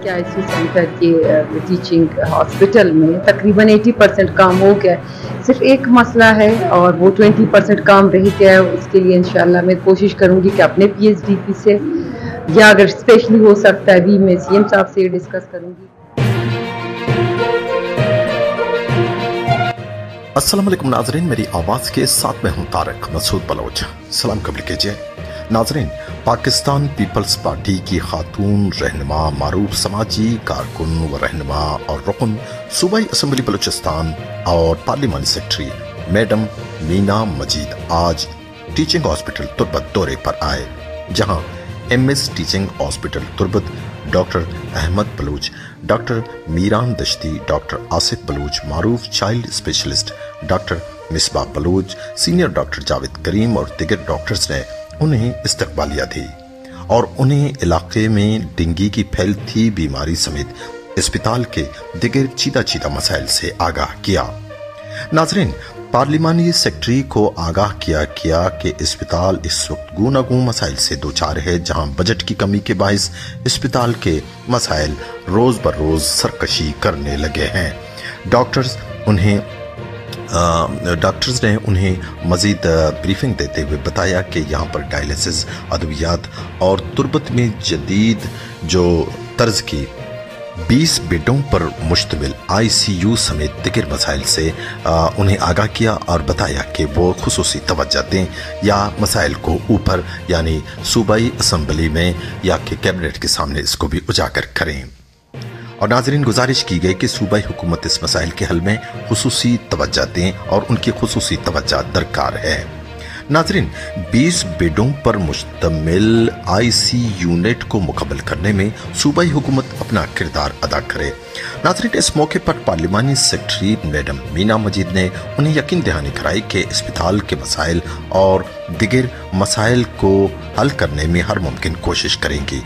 के ICU centre के teaching hospital में तकरीबन 80% काम हो गया है। सिर्फ एक मसला है और वो 20% काम रह गया है। उसके लिए इंशाल्लाह मैं कोशिश करूँगी कि अपने PhD से या अगर स्पेशली हो सकता है भी मैं CM साहब से डिस्कस करूँगी। अस्सलाम वालेकुम नाजरीन, मेरी आवाज़ के साथ में हूँ तारक मसूद बलोच। सलाम कबूल कीजिए नाजरीन। पाकिस्तान पीपल्स पार्टी की खातून रहनुमा, मारूफ समाजी कारकुन व रहनुमा और रुकन सूबाई असम्बली बलूचिस्तान और पार्लिमानी सेक्रेटरी मैडम मीना मजीद आज टीचिंग हॉस्पिटल तुर्बत दौरे पर आए, जहाँ MS teaching hospital Turbat doctor Ahmed Baloch, doctor Miran Dashti, doctor Asif Baloch, मारूफ child specialist doctor Misbah Baloch, senior doctor Javed Karim और दिगर डॉक्टर्स ने उन्हें इस्तकबालिया दी और उन्हें इलाके में डेंगू की फैलती बीमारी समेत अस्पताल के दिगर चीदा मसाइल से आगाह किया। नाजरीन, पार्लिमानी सेक्रेटरी को आगाह किया कि अस्पताल इस वक्त गूनागूं मसाइल से दो चार है, जहां बजट की कमी के बाइस अस्पताल के मसाइल रोज बर रोज सरकशी करने लगे हैं। डॉक्टर्स ने उन्हें मजीद ब्रीफिंग देते हुए बताया कि यहाँ पर डायलिसिस, अद्वियात और तुर्बत में जदीद जो तर्ज की 20 बेडों पर मुश्तमिल ICU समेत दिगर मसाइल से उन्हें आगाह किया और बताया कि वो खुसूसी तवज्जो दें या मसाइल को ऊपर यानी सूबाई असम्बली में या कि कैबिनेट के सामने इसको भी उजागर करें। और नाजरीन, गुजारिश की गई कि सूबाई हुकूमत इस मसाइल के हल में खुसूसी तवज्जो दें और उनकी खुसूसी तवज्जो दरकार है। नाजरीन, 20 बेडों पर मुश्तमिल IC यूनिट को मुकम्मल करने में सूबाई हुकूमत अपना किरदार अदा करे। नाजरीन, इस मौके पर पार्लिमानी सेक्रेटरी मैडम मीना मजीद ने उन्हें यकीन दहानी कराई कि अस्पताल के मसाइल और दिगर मसाइल को हल करने में हर मुमकिन कोशिश करेंगी।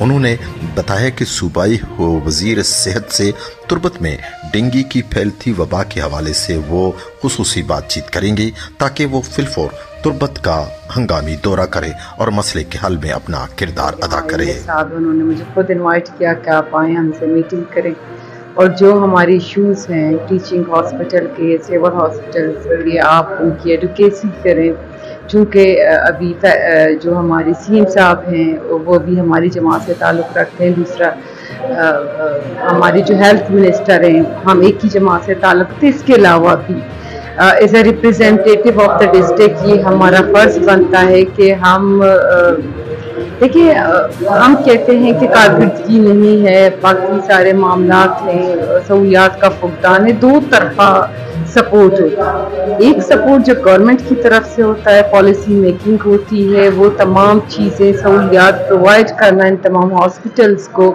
उन्होंने बताया कि सूबाई वजीर सेहत से तुर्बत में डेंगू की फैलती वबा के हवाले से वो खुसूसी बातचीत करेंगी ताकि वो फिलफौर तुर्बत का हंगामी दौरा करे और मसले के हल में अपना किरदार अदा करे। उन्होंने मुझे खुद इनवाइट किया कि आप आए, हमसे मीटिंग करें और जो हमारे इश्यूज हैं टीचिंग हॉस्पिटल के, सिविल हॉस्पिटल के लिए आप उनकी एडुकेसी करें। चूँकि अभी जो हमारे CM साहब हैं वो भी हमारी जमात से ताल्लुक़ रखते हैं, दूसरा हमारे जो हेल्थ मिनिस्टर हैं हम एक ही जमात से ताल्लुक़ रखते हैं। इसके अलावा भी as a representative of the district ये हमारा फ़र्ज़ बनता है कि हम देखिए, हम कहते हैं कि कारकर्दगी नहीं है, बाकी सारे मामलात हैं, सहूलियात का फुकदान है, दो तरफा सपोर्ट होता है। एक सपोर्ट जो गवर्नमेंट की तरफ से होता है, पॉलिसी मेकिंग होती है, वो तमाम चीज़ें सहूलियात प्रोवाइड करना इन तमाम हॉस्पिटल्स को,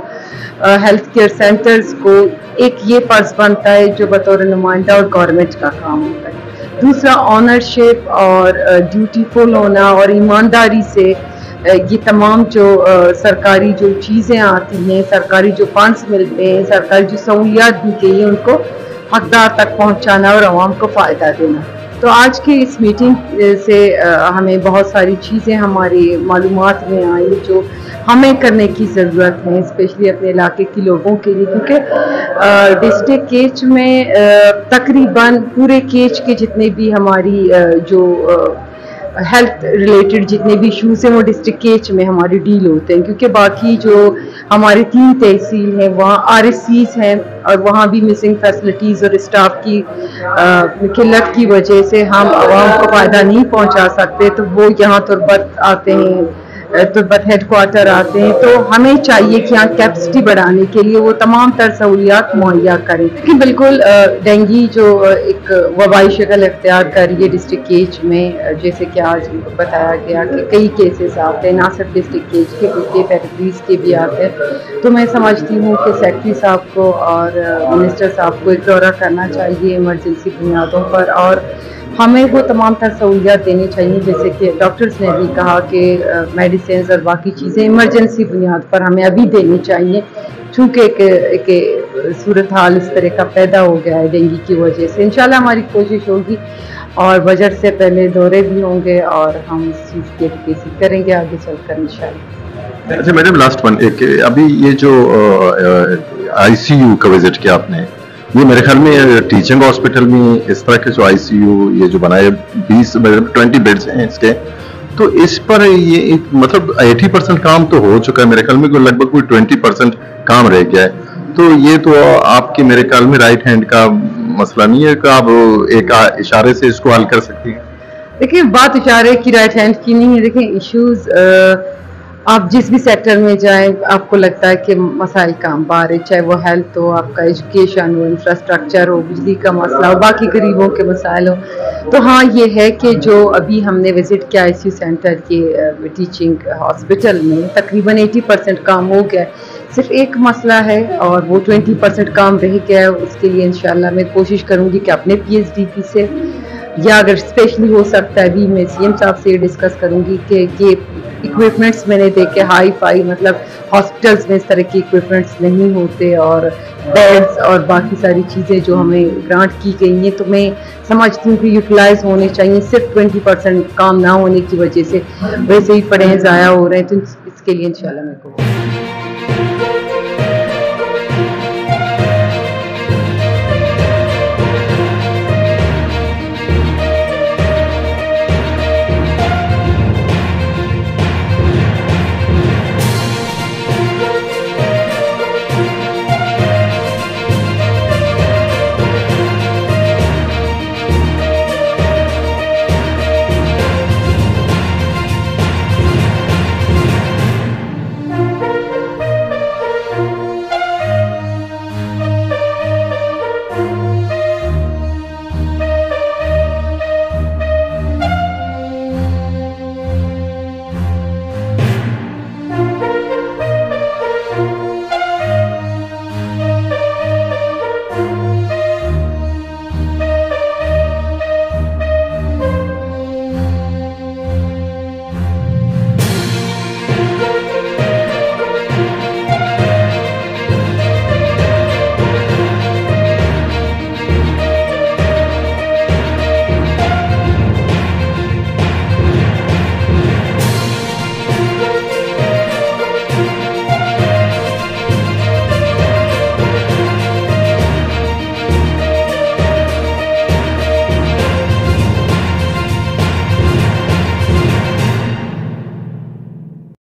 हेल्थ केयर सेंटर्स को, एक ये फ़र्ज़ बनता है जो बतौर नुमाइंदा और गवर्नमेंट का काम होता है। दूसरा ऑनरशिप और ड्यूटीफुल होना और ईमानदारी से ये तमाम जो सरकारी जो चीज़ें आती हैं, सरकारी जो फंड्स मिलते हैं, सरकारी जो सहूलियात दी गई हैं उनको हकदार तक पहुंचाना और आवाम को फ़ायदा देना। तो आज की इस मीटिंग से हमें बहुत सारी चीज़ें हमारी मालूमात में आई जो हमें करने की ज़रूरत है, स्पेशली अपने इलाके के लोगों के लिए, क्योंकि डिस्ट्रिक्ट केच में तकरीबन पूरे केच के जितने भी हमारी जो हेल्थ रिलेटेड जितने भी इशूज़ हैं वो डिस्ट्रिक्ट केच में हमारे डील होते हैं, क्योंकि बाकी जो हमारी 3 तहसील हैं वहाँ RSCs हैं और वहाँ भी मिसिंग फैसिलिटीज़ और स्टाफ की किल्लत की वजह से हम आवाम को फ़ायदा नहीं पहुँचा सकते। तो वो यहाँ तुर्बत आते हैं, तुर्बत हेडक्वार्टर आते हैं, तो हमें चाहिए कि यहाँ कैपेसिटी बढ़ाने के लिए वो तमाम तर सहूलियात मुहैया करें। क्योंकि बिल्कुल डेंगू जो एक वबाई शक्ल इख्तियार कर रही है डिस्ट्रिक्ट केच में, जैसे कि आज बताया गया कि कई केसेस आते हैं, ना सिर्फ डिस्ट्रिक्ट केच के बल्कि फैक्ट्रीज के भी आते हैं। तो मैं समझती हूँ कि सेक्रेटरी साहब को और मिनिस्टर साहब को एक दौरा करना चाहिए इमरजेंसी बुनियादों पर और हमें वो तमाम तर सहूलियात देनी चाहिए, जैसे कि डॉक्टर्स ने भी कहा कि मेडिसिन और बाकी चीज़ें इमरजेंसी बुनियाद पर हमें अभी देनी चाहिए, चूँकि एक सूरत हाल इस तरह का पैदा हो गया है डेंगू की वजह से। इंशाल्लाह हमारी कोशिश होगी और बजट से पहले दौरे भी होंगे और हम इस चीज़ की एडवोकेसी करेंगे आगे चलकर इंशाल्लाह। अच्छा मैडम, लास्ट वन, एक अभी ये जो आईसीयू का विजिट किया आपने, ये मेरे ख्याल में टीचिंग हॉस्पिटल में इस तरह के जो आईसीयू ये जो बनाए 20 बेड्स हैं इसके, तो इस पर ये मतलब 80% काम तो हो चुका है मेरे ख्याल में, लगभग कोई 20% काम रह गया है। तो ये तो आपके मेरे ख्याल में राइट हैंड का मसला नहीं है कि आप एक इशारे से इसको हल कर सकती हैं। देखिए, बात इशारे की राइट हैंड की नहीं है। देखिए, इश्यूज आप जिस भी सेक्टर में जाएं, आपको लगता है कि मसाइल काम बाहर है, चाहे वो हेल्थ हो, आपका एजुकेशन हो, इंफ्रास्ट्रक्चर हो, बिजली का मसला हो, बाकी गरीबों के मसाइल हो। तो हाँ, ये है कि जो अभी हमने विजिट किया आईसीयू सेंटर के टीचिंग हॉस्पिटल में, तकरीबन 80% काम हो गया। सिर्फ एक मसला है और वो 20% काम रह गया है। उसके लिए इंशाल्लाह मैं कोशिश करूँगी कि अपने PhD से, या अगर स्पेशली हो सकता है अभी मैं CM साहब से डिस्कस करूँगी कि ये इक्विपमेंट्स मैंने देखे हाई फाई, मतलब हॉस्पिटल्स में इस तरह के इक्विपमेंट्स नहीं होते, और बेड्स और बाकी सारी चीज़ें जो हमें ग्रांट की गई हैं, तो मैं समझती हूँ कि यूटिलाइज होने चाहिए। सिर्फ 20% काम ना होने की वजह से वैसे ही पढ़े ज़ाया हो रहे हैं। तो इसके लिए इंशाल्लाह मैं कहूँगी।